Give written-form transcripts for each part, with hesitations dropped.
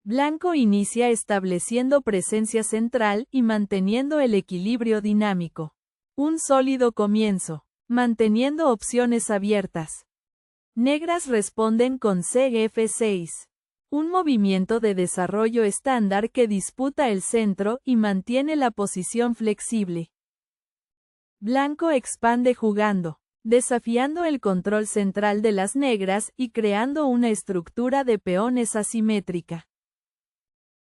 Blanco inicia estableciendo presencia central y manteniendo el equilibrio dinámico. Un sólido comienzo, manteniendo opciones abiertas. Negras responden con CF6. Un movimiento de desarrollo estándar que disputa el centro y mantiene la posición flexible. Blanco expande jugando, desafiando el control central de las negras y creando una estructura de peones asimétrica.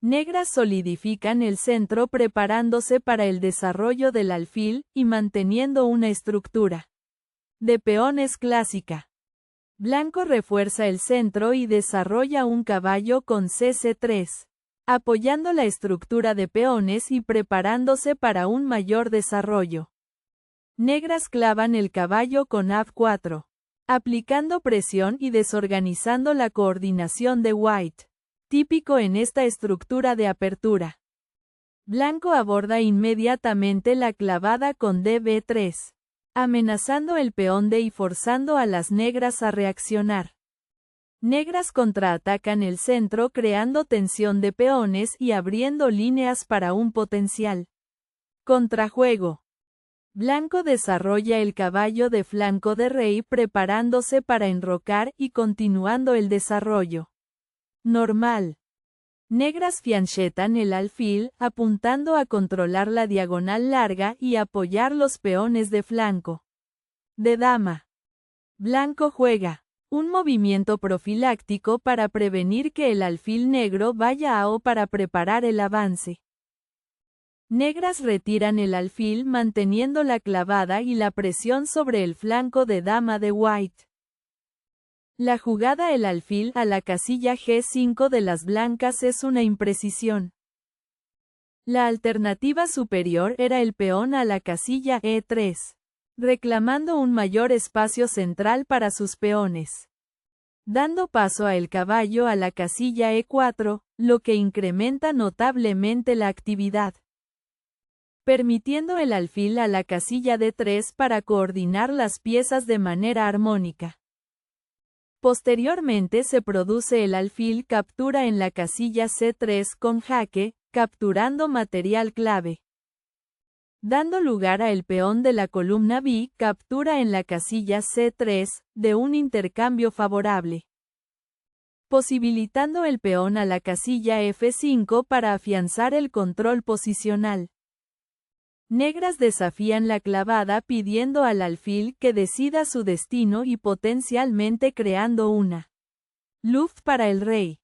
Negras solidifican el centro preparándose para el desarrollo del alfil y manteniendo una estructura de peones clásica. Blanco refuerza el centro y desarrolla un caballo con CC3, apoyando la estructura de peones y preparándose para un mayor desarrollo. Negras clavan el caballo con AF4, aplicando presión y desorganizando la coordinación de White, típico en esta estructura de apertura. Blanco aborda inmediatamente la clavada con DB3. Amenazando el peón D y forzando a las negras a reaccionar. Negras contraatacan el centro creando tensión de peones y abriendo líneas para un potencial contrajuego. Blanco desarrolla el caballo de flanco de rey preparándose para enrocar y continuando el desarrollo normal. Negras fianchetan el alfil, apuntando a controlar la diagonal larga y apoyar los peones de flanco. De dama. Blanco juega un movimiento profiláctico para prevenir que el alfil negro vaya a O para preparar el avance. Negras retiran el alfil manteniendo la clavada y la presión sobre el flanco de dama de White. La jugada el alfil a la casilla G5 de las blancas es una imprecisión. La alternativa superior era el peón a la casilla E3, reclamando un mayor espacio central para sus peones. Dando paso a el caballo a la casilla E4, lo que incrementa notablemente la actividad. Permitiendo el alfil a la casilla D3 para coordinar las piezas de manera armónica. Posteriormente se produce el alfil captura en la casilla C3 con jaque, capturando material clave. Dando lugar a el peón de la columna B, captura en la casilla C3, de un intercambio favorable. Posibilitando el peón a la casilla F5 para afianzar el control posicional. Negras desafían la clavada pidiendo al alfil que decida su destino y potencialmente creando una luft para el rey.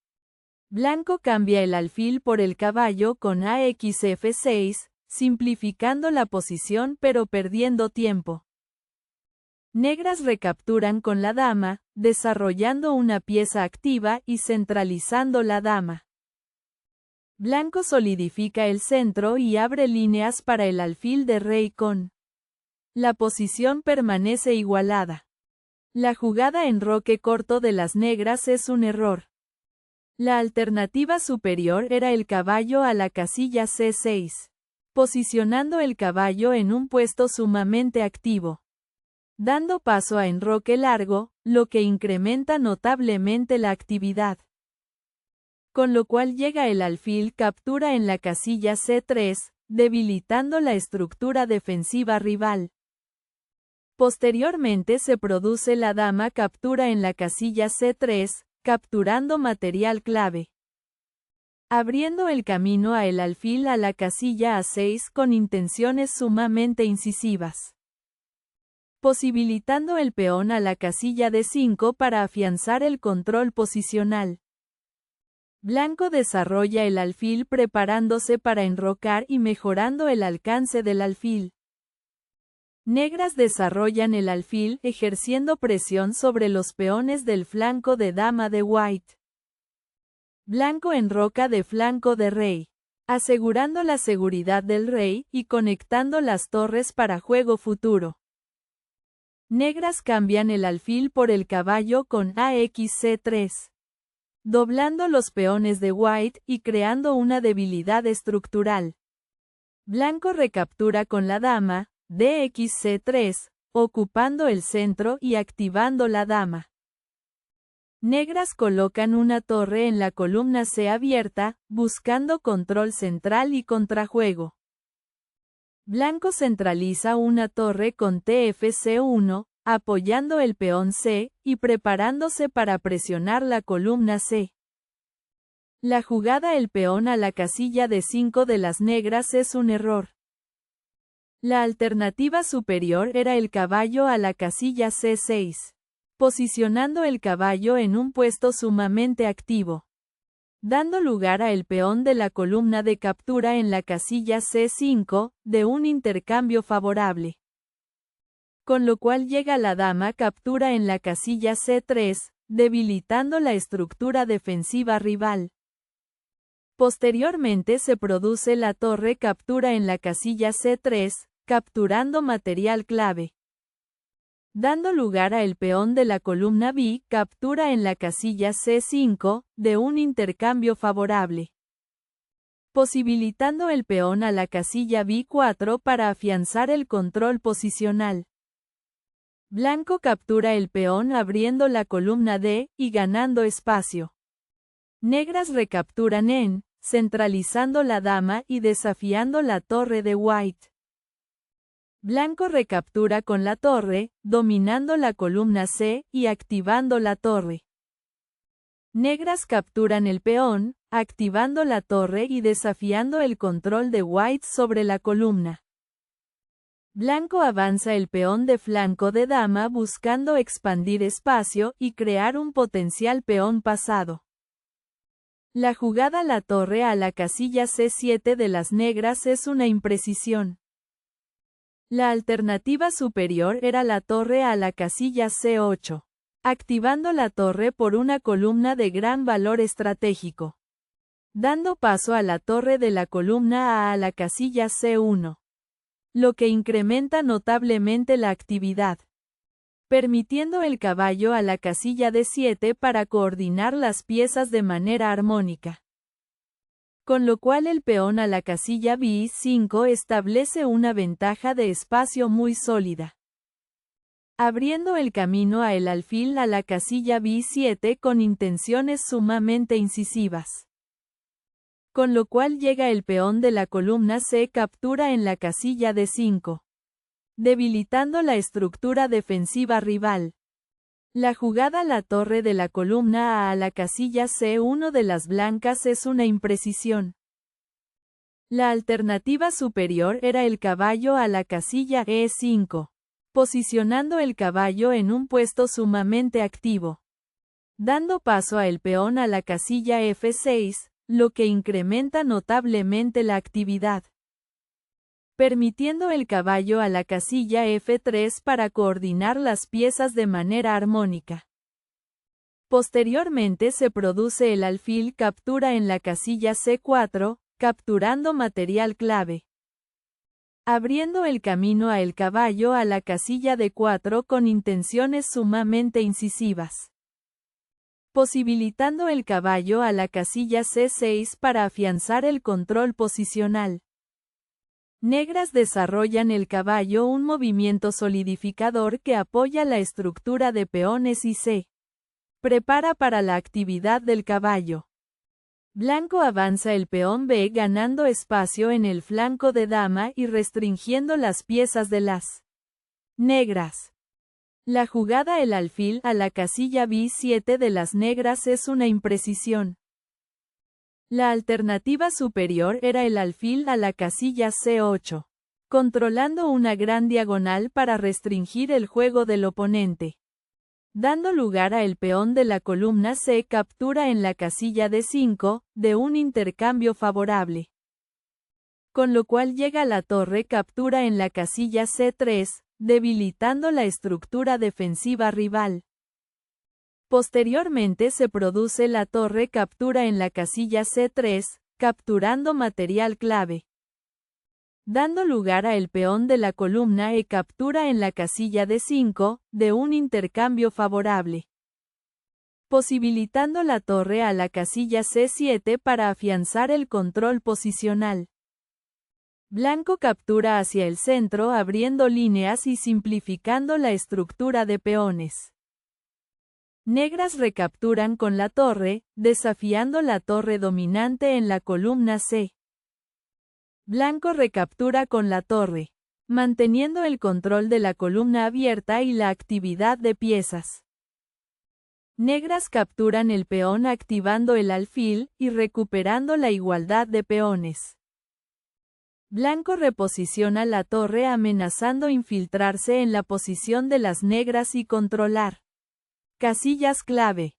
Blanco cambia el alfil por el caballo con AXF6, simplificando la posición pero perdiendo tiempo. Negras recapturan con la dama, desarrollando una pieza activa y centralizando la dama. Blanco solidifica el centro y abre líneas para el alfil de rey con. La posición permanece igualada. La jugada en roque corto de las negras es un error. La alternativa superior era el caballo a la casilla C6, posicionando el caballo en un puesto sumamente activo. Dando paso a enroque largo, lo que incrementa notablemente la actividad. Con lo cual llega el alfil captura en la casilla C3, debilitando la estructura defensiva rival. Posteriormente se produce la dama captura en la casilla C3, capturando material clave. Abriendo el camino a el alfil a la casilla A6 con intenciones sumamente incisivas. Posibilitando el peón a la casilla D5 para afianzar el control posicional. Blanco desarrolla el alfil preparándose para enrocar y mejorando el alcance del alfil. Negras desarrollan el alfil ejerciendo presión sobre los peones del flanco de dama de White. Blanco enroca de flanco de rey, asegurando la seguridad del rey y conectando las torres para juego futuro. Negras cambian el alfil por el caballo con AXC3. Doblando los peones de White y creando una debilidad estructural. Blanco recaptura con la dama, DXC3, ocupando el centro y activando la dama. Negras colocan una torre en la columna C abierta, buscando control central y contrajuego. Blanco centraliza una torre con TFC1, apoyando el peón C, y preparándose para presionar la columna C. La jugada el peón a la casilla de 5 de las negras es un error. La alternativa superior era el caballo a la casilla C6, posicionando el caballo en un puesto sumamente activo, dando lugar a el peón de la columna de captura en la casilla C5, de un intercambio favorable. Con lo cual llega la dama captura en la casilla C3, debilitando la estructura defensiva rival. Posteriormente se produce la torre captura en la casilla C3, capturando material clave, dando lugar a el peón de la columna B captura en la casilla C5, de un intercambio favorable, posibilitando el peón a la casilla B4 para afianzar el control posicional. Blanco captura el peón abriendo la columna D, y ganando espacio. Negras recapturan en, centralizando la dama y desafiando la torre de White. Blanco recaptura con la torre, dominando la columna C, y activando la torre. Negras capturan el peón, activando la torre y desafiando el control de White sobre la columna. Blanco avanza el peón de flanco de dama buscando expandir espacio y crear un potencial peón pasado. La jugada la torre a la casilla C7 de las negras es una imprecisión. La alternativa superior era la torre a la casilla C8, activando la torre por una columna de gran valor estratégico, dando paso a la torre de la columna A a la casilla C1, lo que incrementa notablemente la actividad, permitiendo el caballo a la casilla D7 para coordinar las piezas de manera armónica. Con lo cual el peón a la casilla B5 establece una ventaja de espacio muy sólida, abriendo el camino a el alfil a la casilla B7 con intenciones sumamente incisivas. Con lo cual llega el peón de la columna C captura en la casilla D5, debilitando la estructura defensiva rival. La jugada la torre de la columna A la casilla C1 de las blancas es una imprecisión. La alternativa superior era el caballo a la casilla E5, posicionando el caballo en un puesto sumamente activo, dando paso a el peón a la casilla F6, lo que incrementa notablemente la actividad, permitiendo el caballo a la casilla F3 para coordinar las piezas de manera armónica. Posteriormente se produce el alfil captura en la casilla C4, capturando material clave, abriendo el camino a el caballo a la casilla D4 con intenciones sumamente incisivas, posibilitando el caballo a la casilla C6 para afianzar el control posicional. Negras desarrollan el caballo un movimiento solidificador que apoya la estructura de peones y se prepara para la actividad del caballo. Blanco avanza el peón B ganando espacio en el flanco de dama y restringiendo las piezas de las negras. La jugada el alfil a la casilla B7 de las negras es una imprecisión. La alternativa superior era el alfil a la casilla C8, controlando una gran diagonal para restringir el juego del oponente, dando lugar a el peón de la columna C captura en la casilla D5, de un intercambio favorable. Con lo cual llega la torre captura en la casilla C3, debilitando la estructura defensiva rival. Posteriormente se produce la torre captura en la casilla C3, capturando material clave, dando lugar a el peón de la columna E captura en la casilla D5, de un intercambio favorable, posibilitando la torre a la casilla C7 para afianzar el control posicional. Blanco captura hacia el centro abriendo líneas y simplificando la estructura de peones. Negras recapturan con la torre, desafiando la torre dominante en la columna C. Blanco recaptura con la torre, manteniendo el control de la columna abierta y la actividad de piezas. Negras capturan el peón activando el alfil y recuperando la igualdad de peones. Blanco reposiciona la torre amenazando infiltrarse en la posición de las negras y controlar. Casillas clave.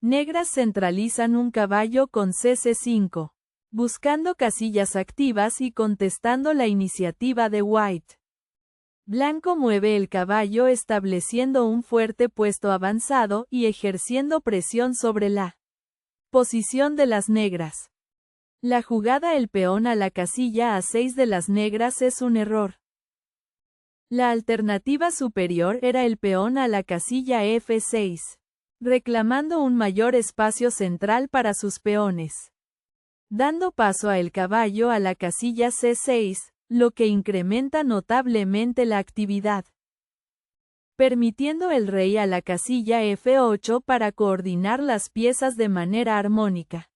Negras centralizan un caballo con cc5, buscando casillas activas y contestando la iniciativa de White. Blanco mueve el caballo estableciendo un fuerte puesto avanzado y ejerciendo presión sobre la posición de las negras. La jugada el peón a la casilla A6 de las negras es un error. La alternativa superior era el peón a la casilla F6, reclamando un mayor espacio central para sus peones. Dando paso a el caballo a la casilla C6, lo que incrementa notablemente la actividad. Permitiendo el rey a la casilla F8 para coordinar las piezas de manera armónica.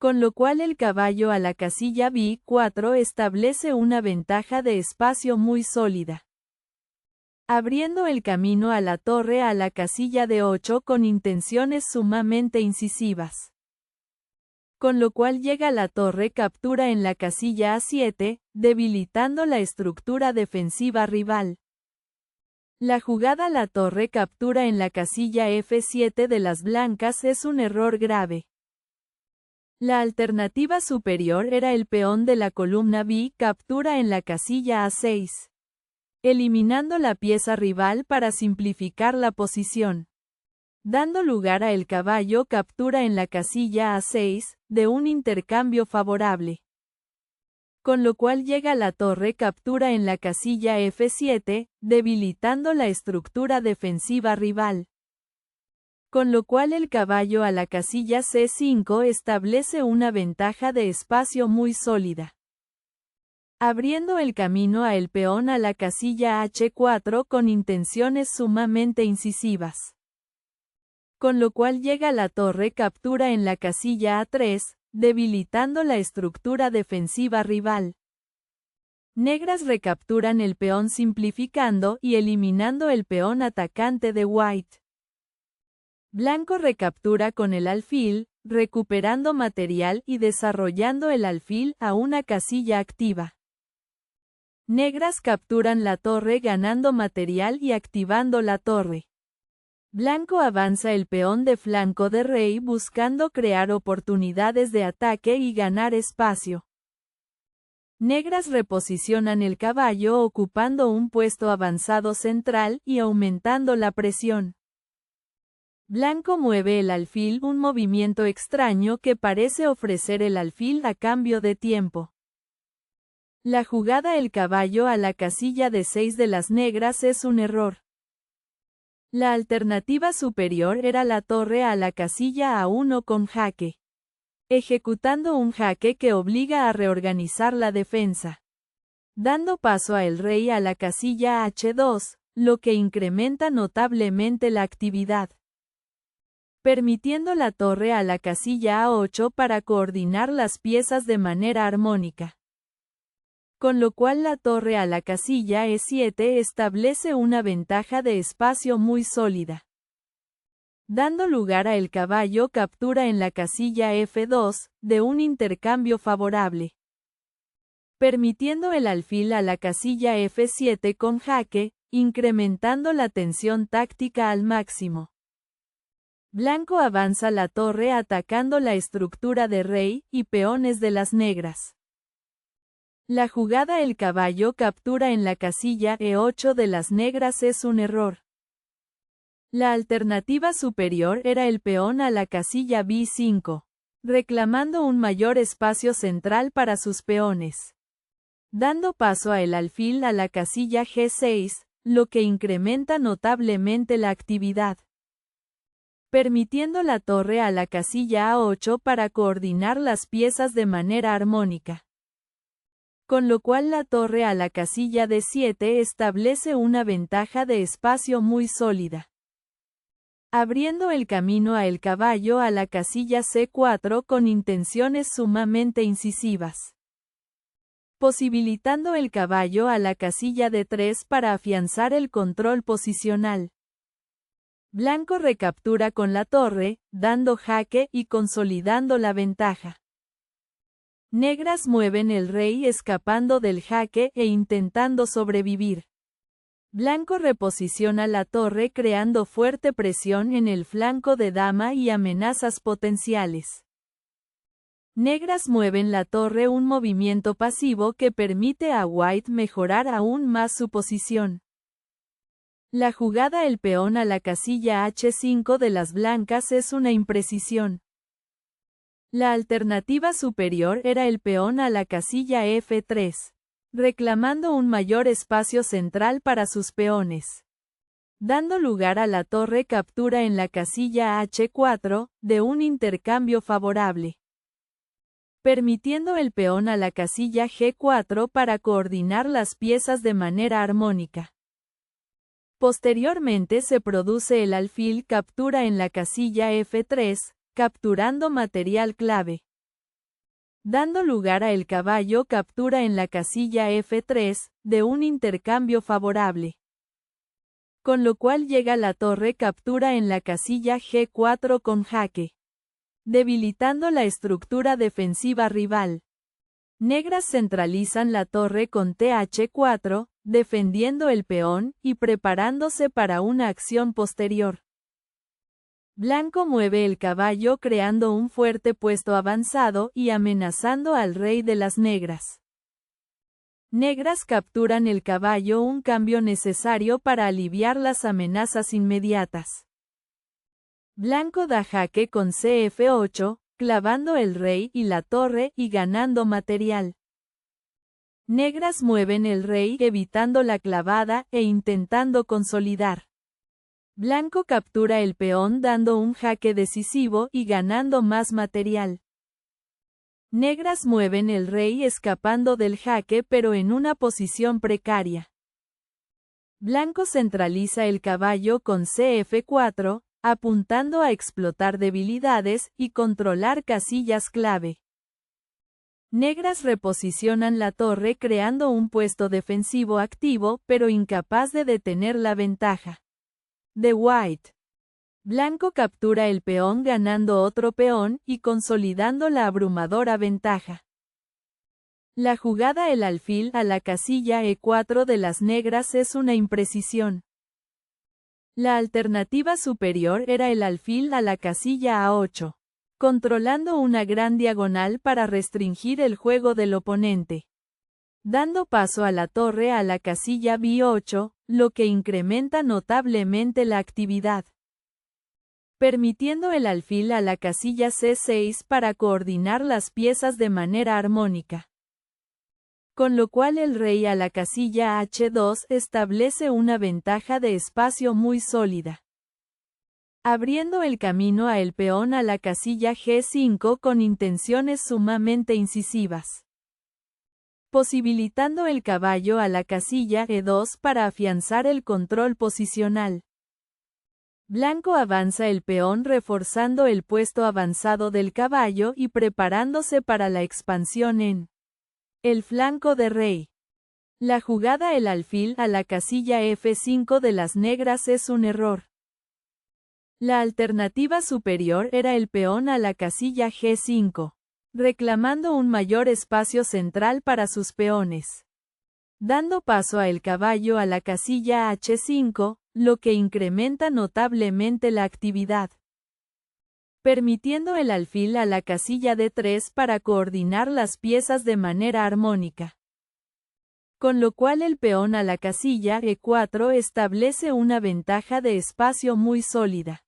Con lo cual el caballo a la casilla B4 establece una ventaja de espacio muy sólida. Abriendo el camino a la torre a la casilla D8 con intenciones sumamente incisivas. Con lo cual llega la torre captura en la casilla A7, debilitando la estructura defensiva rival. La jugada la torre captura en la casilla F7 de las blancas es un error grave. La alternativa superior era el peón de la columna B captura en la casilla A6, eliminando la pieza rival para simplificar la posición. Dando lugar a el caballo captura en la casilla A6, de un intercambio favorable. Con lo cual llega la torre captura en la casilla F7, debilitando la estructura defensiva rival. Con lo cual el caballo a la casilla C5 establece una ventaja de espacio muy sólida. Abriendo el camino a el peón a la casilla H4 con intenciones sumamente incisivas. Con lo cual llega la torre captura en la casilla A3, debilitando la estructura defensiva rival. Negras recapturan el peón simplificando y eliminando el peón atacante de White. Blanco recaptura con el alfil, recuperando material y desarrollando el alfil a una casilla activa. Negras capturan la torre ganando material y activando la torre. Blanco avanza el peón de flanco de rey buscando crear oportunidades de ataque y ganar espacio. Negras reposicionan el caballo ocupando un puesto avanzado central y aumentando la presión. Blanco mueve el alfil, un movimiento extraño que parece ofrecer el alfil a cambio de tiempo. La jugada el caballo a la casilla D6 de las negras es un error. La alternativa superior era la torre a la casilla A1 con jaque, ejecutando un jaque que obliga a reorganizar la defensa. Dando paso a el rey a la casilla H2, lo que incrementa notablemente la actividad. Permitiendo la torre a la casilla A8 para coordinar las piezas de manera armónica. Con lo cual la torre a la casilla E7 establece una ventaja de espacio muy sólida. Dando lugar a el caballo captura en la casilla F2, de un intercambio favorable. Permitiendo el alfil a la casilla F7 con jaque, incrementando la tensión táctica al máximo. Blanco avanza la torre atacando la estructura de rey y peones de las negras. La jugada el caballo captura en la casilla E8 de las negras es un error. La alternativa superior era el peón a la casilla B5, reclamando un mayor espacio central para sus peones. Dando paso a el alfil a la casilla G6, lo que incrementa notablemente la actividad. Permitiendo la torre a la casilla A8 para coordinar las piezas de manera armónica. Con lo cual la torre a la casilla D7 establece una ventaja de espacio muy sólida. abriendo el camino a el caballo a la casilla C4 con intenciones sumamente incisivas. Posibilitando el caballo a la casilla D3 para afianzar el control posicional. Blanco recaptura con la torre, dando jaque y consolidando la ventaja. Negras mueven el rey escapando del jaque e intentando sobrevivir. Blanco reposiciona la torre creando fuerte presión en el flanco de dama y amenazas potenciales. Negras mueven la torre, un movimiento pasivo que permite a White mejorar aún más su posición. La jugada el peón a la casilla H5 de las blancas es una imprecisión. La alternativa superior era el peón a la casilla F3, reclamando un mayor espacio central para sus peones. Dando lugar a la torre captura en la casilla H4, de un intercambio favorable. Permitiendo el peón a la casilla G4 para coordinar las piezas de manera armónica. Posteriormente se produce el alfil captura en la casilla F3, capturando material clave. Dando lugar a el caballo captura en la casilla F3, de un intercambio favorable. Con lo cual llega la torre captura en la casilla G4 con jaque. Debilitando la estructura defensiva rival. Negras centralizan la torre con TH4, defendiendo el peón y preparándose para una acción posterior. Blanco mueve el caballo creando un fuerte puesto avanzado y amenazando al rey de las negras. Negras capturan el caballo, un cambio necesario para aliviar las amenazas inmediatas. Blanco da jaque con CF8, clavando el rey y la torre y ganando material. Negras mueven el rey evitando la clavada e intentando consolidar. Blanco captura el peón dando un jaque decisivo y ganando más material. Negras mueven el rey escapando del jaque pero en una posición precaria. Blanco centraliza el caballo con CF4, apuntando a explotar debilidades y controlar casillas clave. Negras reposicionan la torre creando un puesto defensivo activo pero incapaz de detener la ventaja de White. Blanco captura el peón ganando otro peón y consolidando la abrumadora ventaja. La jugada el alfil a la casilla E4 de las negras es una imprecisión. La alternativa superior era el alfil a la casilla A8, controlando una gran diagonal para restringir el juego del oponente. Dando paso a la torre a la casilla B8, lo que incrementa notablemente la actividad. Permitiendo el alfil a la casilla C6 para coordinar las piezas de manera armónica. Con lo cual el rey a la casilla H2 establece una ventaja de espacio muy sólida. Abriendo el camino a el peón a la casilla G5 con intenciones sumamente incisivas. Posibilitando el caballo a la casilla E2 para afianzar el control posicional. Blanco avanza el peón reforzando el puesto avanzado del caballo y preparándose para la expansión en el flanco de rey. La jugada el alfil a la casilla F5 de las negras es un error. La alternativa superior era el peón a la casilla G5, reclamando un mayor espacio central para sus peones. Dando paso a el caballo a la casilla H5, lo que incrementa notablemente la actividad. Permitiendo el alfil a la casilla D3 para coordinar las piezas de manera armónica. Con lo cual el peón a la casilla E4 establece una ventaja de espacio muy sólida.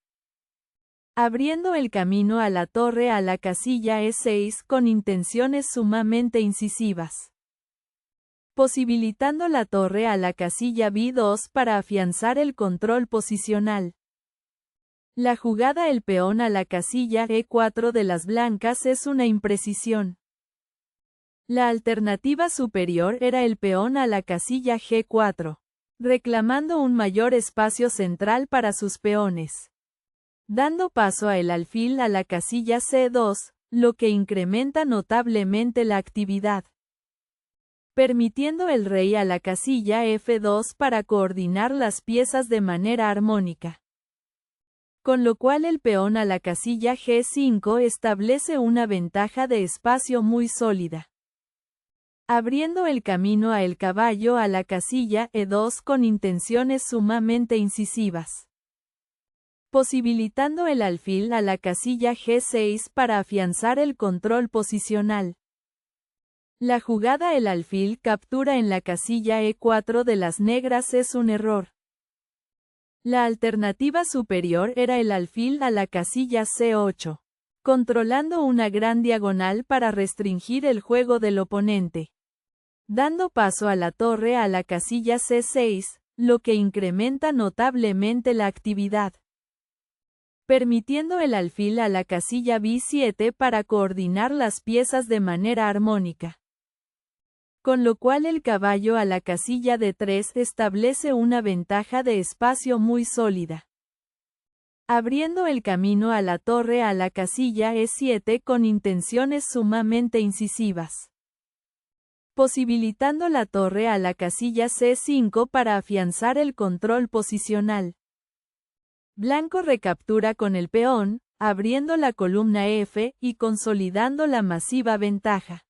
Abriendo el camino a la torre a la casilla E6 con intenciones sumamente incisivas. Posibilitando la torre a la casilla B2 para afianzar el control posicional. La jugada el peón a la casilla E4 de las blancas es una imprecisión. La alternativa superior era el peón a la casilla G4, reclamando un mayor espacio central para sus peones. dando paso a el alfil a la casilla C2, lo que incrementa notablemente la actividad. Permitiendo el rey a la casilla F2 para coordinar las piezas de manera armónica. Con lo cual el peón a la casilla G5 establece una ventaja de espacio muy sólida. Abriendo el camino a el caballo a la casilla E2 con intenciones sumamente incisivas. Posibilitando el alfil a la casilla G6 para afianzar el control posicional. La jugada el alfil captura en la casilla E4 de las negras es un error. La alternativa superior era el alfil a la casilla C8, controlando una gran diagonal para restringir el juego del oponente. Dando paso a la torre a la casilla C6, lo que incrementa notablemente la actividad. Permitiendo el alfil a la casilla B7 para coordinar las piezas de manera armónica. Con lo cual el caballo a la casilla D3 establece una ventaja de espacio muy sólida. Abriendo el camino a la torre a la casilla E7 con intenciones sumamente incisivas. Posibilitando la torre a la casilla C5 para afianzar el control posicional. Blanco recaptura con el peón, abriendo la columna F y consolidando la masiva ventaja.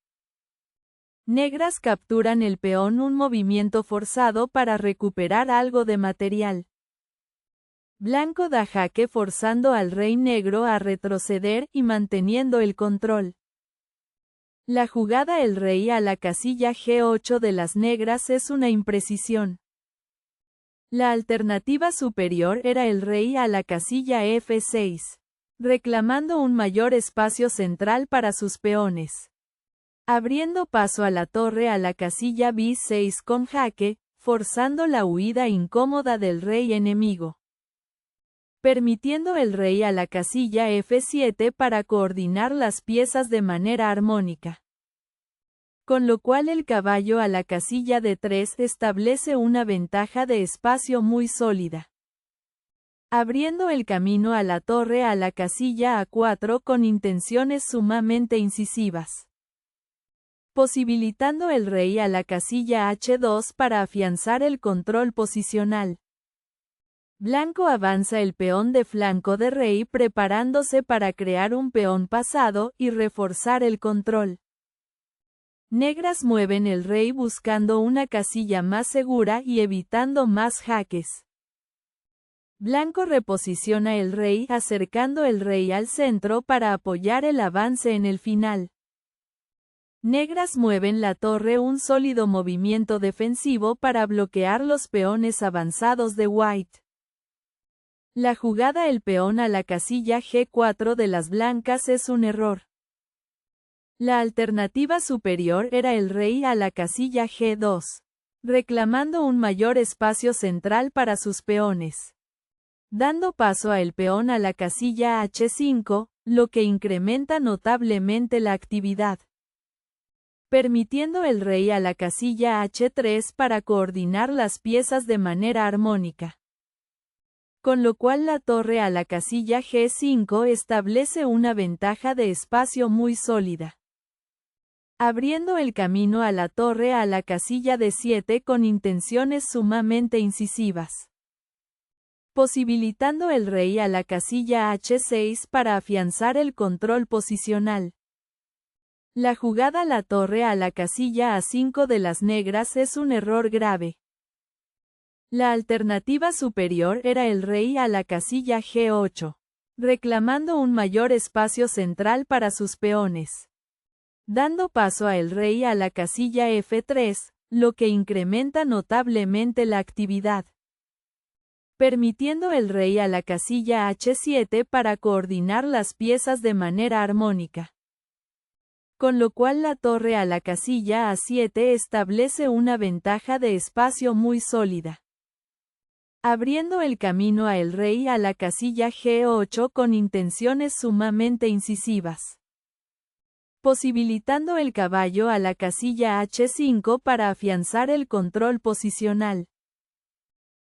Negras capturan el peón un movimiento forzado para recuperar algo de material. Blanco da jaque forzando al rey negro a retroceder y manteniendo el control. La jugada el rey a la casilla G8 de las negras es una imprecisión. La alternativa superior era el rey a la casilla F6, reclamando un mayor espacio central para sus peones. Abriendo paso a la torre a la casilla B6 con jaque, forzando la huida incómoda del rey enemigo. Permitiendo el rey a la casilla F7 para coordinar las piezas de manera armónica. Con lo cual el caballo a la casilla D3 establece una ventaja de espacio muy sólida. Abriendo el camino a la torre a la casilla A4 con intenciones sumamente incisivas. Posibilitando el rey a la casilla H2 para afianzar el control posicional. Blanco avanza el peón de flanco de rey preparándose para crear un peón pasado y reforzar el control. Negras mueven el rey buscando una casilla más segura y evitando más jaques. Blanco reposiciona el rey acercando el rey al centro para apoyar el avance en el final. Negras mueven la torre un sólido movimiento defensivo para bloquear los peones avanzados de White. La jugada el peón a la casilla G4 de las blancas es un error. La alternativa superior era el rey a la casilla G2, reclamando un mayor espacio central para sus peones. Dando paso a el peón a la casilla H5, lo que incrementa notablemente la actividad. Permitiendo el rey a la casilla H3 para coordinar las piezas de manera armónica. Con lo cual la torre a la casilla G5 establece una ventaja de espacio muy sólida. Abriendo el camino a la torre a la casilla D7 con intenciones sumamente incisivas. Posibilitando el rey a la casilla H6 para afianzar el control posicional. La jugada la torre a la casilla A5 de las negras es un error grave. La alternativa superior era el rey a la casilla G8, reclamando un mayor espacio central para sus peones. Dando paso a el rey a la casilla F3, lo que incrementa notablemente la actividad. Permitiendo el rey a la casilla H7 para coordinar las piezas de manera armónica. Con lo cual la torre a la casilla A7 establece una ventaja de espacio muy sólida. Abriendo el camino a el rey a la casilla G8 con intenciones sumamente incisivas. Posibilitando el caballo a la casilla H5 para afianzar el control posicional.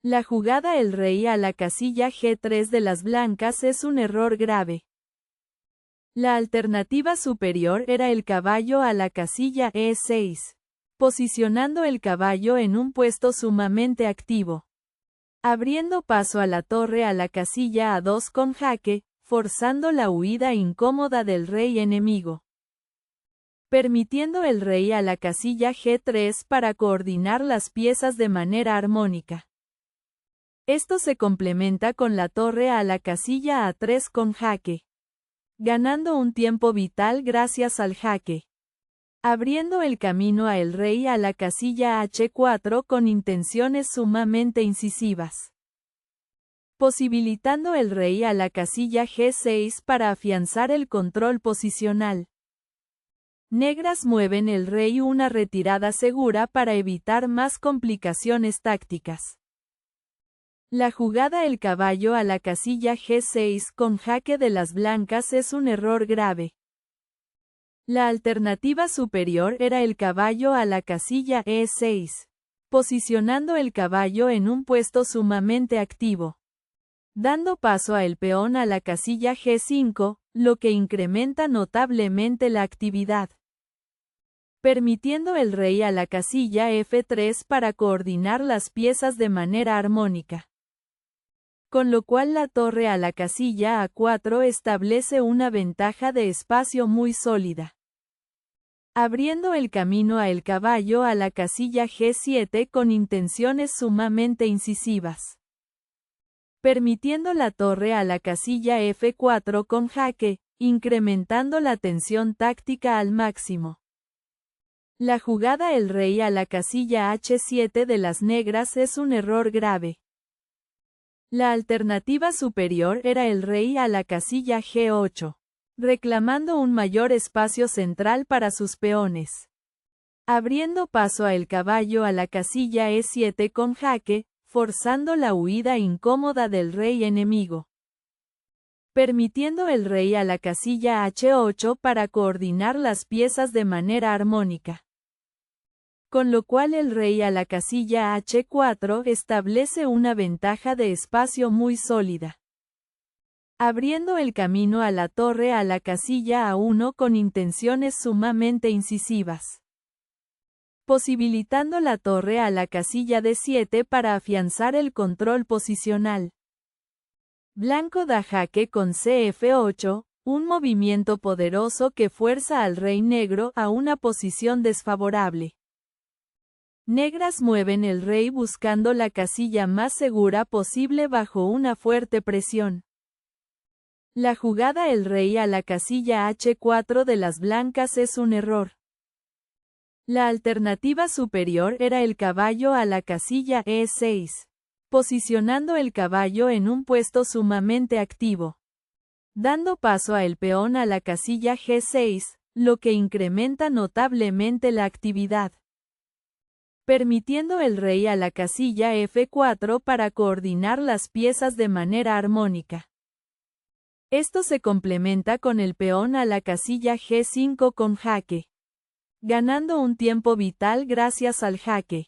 La jugada el rey a la casilla G3 de las blancas es un error grave. La alternativa superior era el caballo a la casilla E6, posicionando el caballo en un puesto sumamente activo. Abriendo paso a la torre a la casilla A2 con jaque, forzando la huida incómoda del rey enemigo. Permitiendo el rey a la casilla G3 para coordinar las piezas de manera armónica. Esto se complementa con la torre a la casilla A3 con jaque, ganando un tiempo vital gracias al jaque. Abriendo el camino a el rey a la casilla H4 con intenciones sumamente incisivas. Posibilitando el rey a la casilla G6 para afianzar el control posicional. Negras mueven el rey una retirada segura para evitar más complicaciones tácticas. La jugada el caballo a la casilla G6 con jaque de las blancas es un error grave. La alternativa superior era el caballo a la casilla E6, posicionando el caballo en un puesto sumamente activo. Dando paso a el peón a la casilla G5, lo que incrementa notablemente la actividad. Permitiendo el rey a la casilla F3 para coordinar las piezas de manera armónica. Con lo cual la torre a la casilla A4 establece una ventaja de espacio muy sólida. Abriendo el camino a el caballo a la casilla G7 con intenciones sumamente incisivas. Permitiendo la torre a la casilla F4 con jaque, incrementando la tensión táctica al máximo. La jugada el rey a la casilla H7 de las negras es un error grave. La alternativa superior era el rey a la casilla G8, reclamando un mayor espacio central para sus peones. Abriendo paso a el caballo a la casilla E7 con jaque, forzando la huida incómoda del rey enemigo. Permitiendo el rey a la casilla H8 para coordinar las piezas de manera armónica. Con lo cual el rey a la casilla H4 establece una ventaja de espacio muy sólida. Abriendo el camino a la torre a la casilla A1 con intenciones sumamente incisivas. Posibilitando la torre a la casilla D7 para afianzar el control posicional. Blanco da jaque con CF8, un movimiento poderoso que fuerza al rey negro a una posición desfavorable. Negras mueven el rey buscando la casilla más segura posible bajo una fuerte presión. La jugada el rey a la casilla H4 de las blancas es un error. La alternativa superior era el caballo a la casilla E6, posicionando el caballo en un puesto sumamente activo. Dando paso a el peón a la casilla G6, lo que incrementa notablemente la actividad. Permitiendo el rey a la casilla F4 para coordinar las piezas de manera armónica. Esto se complementa con el peón a la casilla G5 con jaque. Ganando un tiempo vital gracias al jaque.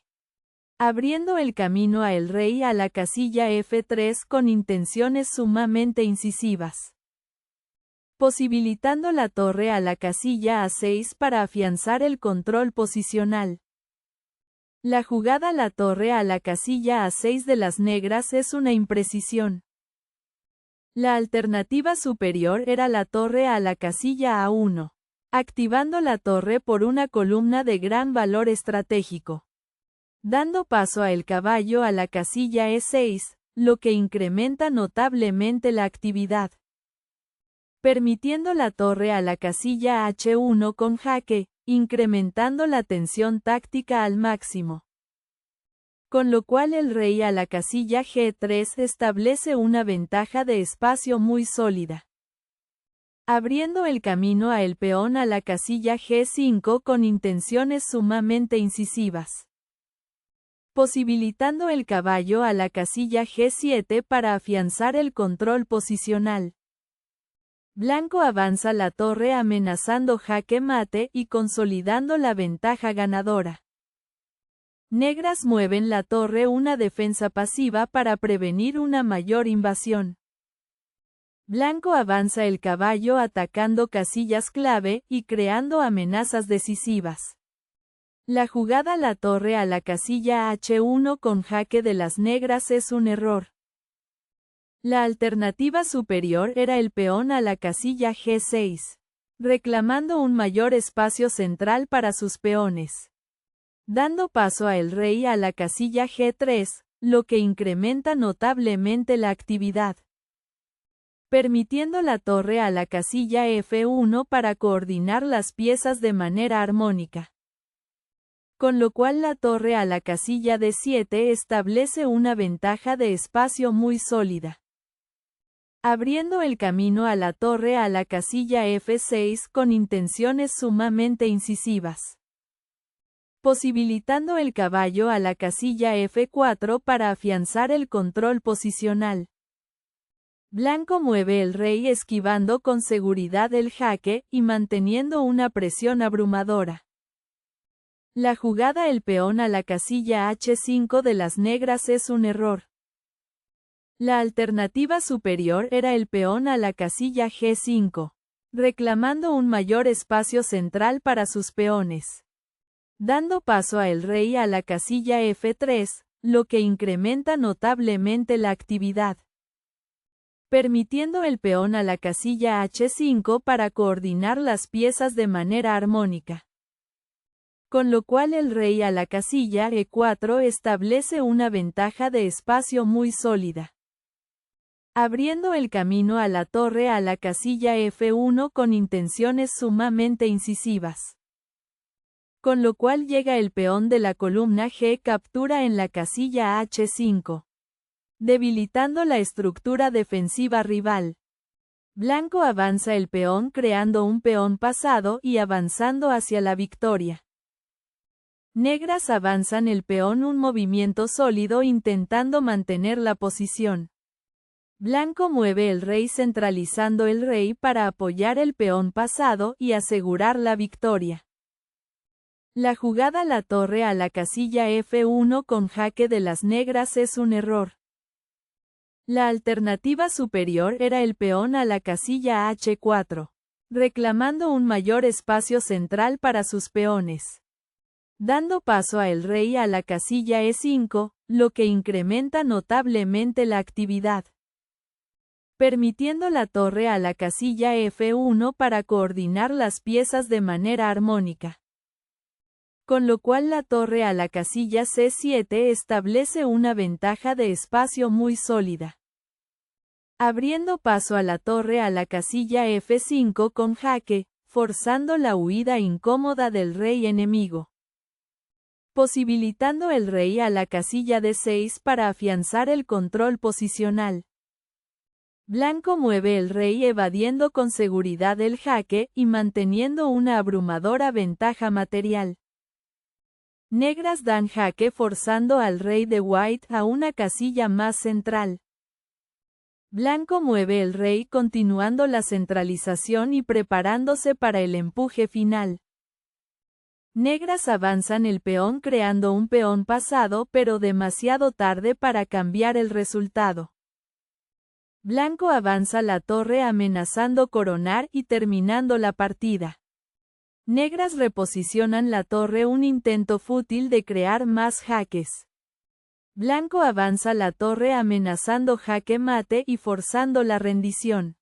Abriendo el camino a el rey a la casilla F3 con intenciones sumamente incisivas. Posibilitando la torre a la casilla A6 para afianzar el control posicional. La jugada la torre a la casilla A6 de las negras es una imprecisión. La alternativa superior era la torre a la casilla A1, activando la torre por una columna de gran valor estratégico. Dando paso a el caballo a la casilla E6, lo que incrementa notablemente la actividad. Permitiendo la torre a la casilla H1 con jaque, incrementando la tensión táctica al máximo. Con lo cual el rey a la casilla G3 establece una ventaja de espacio muy sólida. Abriendo el camino a el peón a la casilla G5 con intenciones sumamente incisivas. Posibilitando el caballo a la casilla G7 para afianzar el control posicional. Blanco avanza la torre amenazando jaque mate y consolidando la ventaja ganadora. Negras mueven la torre una defensa pasiva para prevenir una mayor invasión. Blanco avanza el caballo atacando casillas clave y creando amenazas decisivas. La jugada la torre a la casilla H1 con jaque de las negras es un error. La alternativa superior era el peón a la casilla G6, reclamando un mayor espacio central para sus peones. Dando paso a el rey a la casilla G3, lo que incrementa notablemente la actividad. Permitiendo la torre a la casilla F1 para coordinar las piezas de manera armónica. Con lo cual la torre a la casilla D7 establece una ventaja de espacio muy sólida. Abriendo el camino a la torre a la casilla F6 con intenciones sumamente incisivas. Posibilitando el caballo a la casilla F4 para afianzar el control posicional. Blanco mueve el rey esquivando con seguridad el jaque y manteniendo una presión abrumadora. La jugada el peón a la casilla H5 de las negras es un error. La alternativa superior era el peón a la casilla G5, reclamando un mayor espacio central para sus peones. Dando paso a el rey a la casilla F3, lo que incrementa notablemente la actividad. Permitiendo el peón a la casilla H5 para coordinar las piezas de manera armónica. Con lo cual el rey a la casilla E4 establece una ventaja de espacio muy sólida. Abriendo el camino a la torre a la casilla F1 con intenciones sumamente incisivas. Con lo cual llega el peón de la columna G captura en la casilla H5. Debilitando la estructura defensiva rival. Blanco avanza el peón creando un peón pasado y avanzando hacia la victoria. Negras avanzan el peón un movimiento sólido intentando mantener la posición. Blanco mueve el rey centralizando el rey para apoyar el peón pasado y asegurar la victoria. La jugada la torre a la casilla F1 con jaque de las negras es un error. La alternativa superior era el peón a la casilla H4, reclamando un mayor espacio central para sus peones. Dando paso a el rey a la casilla E5, lo que incrementa notablemente la actividad. Permitiendo la torre a la casilla F1 para coordinar las piezas de manera armónica. Con lo cual la torre a la casilla C7 establece una ventaja de espacio muy sólida. Abriendo paso a la torre a la casilla F5 con jaque, forzando la huida incómoda del rey enemigo. Posibilitando el rey a la casilla D6 para afianzar el control posicional. Blanco mueve el rey evadiendo con seguridad el jaque y manteniendo una abrumadora ventaja material. Negras dan jaque forzando al rey de White a una casilla más central. Blanco mueve el rey continuando la centralización y preparándose para el empuje final. Negras avanzan el peón creando un peón pasado pero demasiado tarde para cambiar el resultado. Blanco avanza la torre amenazando coronar y terminando la partida. Negras reposicionan la torre un intento fútil de crear más jaques. Blanco avanza la torre amenazando jaque mate y forzando la rendición.